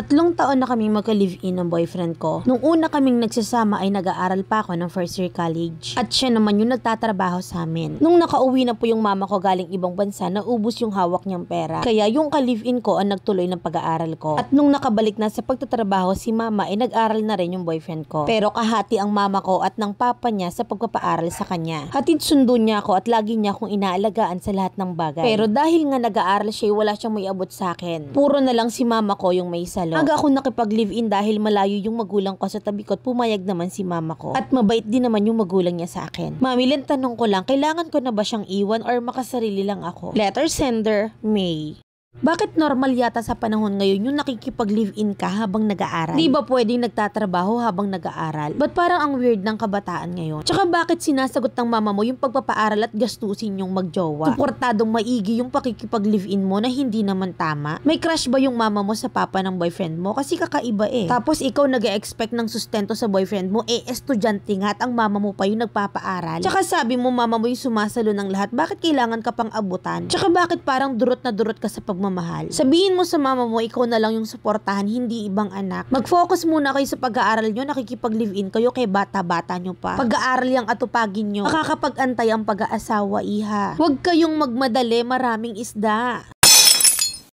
3 taon na kaming magka-live-in ng boyfriend ko. Nung una kaming nagsasama ay nag-aaral pa ako ng first year college. At siya naman yung nagtatrabaho sa amin. Nung nakauwi na po yung mama ko galing ibang bansa, naubos yung hawak niyang pera. Kaya yung ka-live-in ko ang nagtuloy ng pag-aaral ko. At nung nakabalik na sa pagtatrabaho si mama ay nag-aral na rin yung boyfriend ko. Pero kahati ang mama ko at ng papa niya sa pagpapaaral sa kanya. Hatid sundo niya ako at lagi niya akong inaalagaan sa lahat ng bagay. Pero dahil nga nag-aaral siya, wala siyang may abot sa akin. Puro na lang si mama ko yung may salo. Aga ako nakipag-live-in dahil malayo yung magulang ko sa tabi ko at pumayag naman si mama ko. At mabait din naman yung magulang niya sa akin. Mami, tanong ko lang, kailangan ko na ba siyang iwan or makasarili lang ako? Letter sender, May. Bakit normal yata sa panahon ngayon yung nakikipag-live-in ka habang nag-aaral? Di ba pwedeng nagtatrabaho habang nag-aaral? Ba't parang ang weird ng kabataan ngayon? Tsaka bakit sinasagot ng mama mo yung pagpapaaral at gastusin yung magjowa? Suportadong maigi yung pakikipag-live-in mo na hindi naman tama? May crush ba yung mama mo sa papa ng boyfriend mo? Kasi kakaiba eh. Tapos ikaw nag-e-expect ng sustento sa boyfriend mo, estudyante nga at ang mama mo pa yung nagpapaaral. Tsaka sabi mo mama mo yung sumasalo ng lahat, bakit kailangan ka pang abutan? Tsaka bakit parang durot na durot ka sa pagmamahal? Sabihin mo sa mama mo, ikaw na lang yung suportahan, hindi ibang anak. Mag-focus muna kayo sa pag-aaral nyo, nakikipag-live-in kayo kay bata-bata nyo pa. Pag-aaral yung atupagin nyo. Makakapag-antay ang pag-aasawa, iha. Huwag kayong magmadali, maraming isda.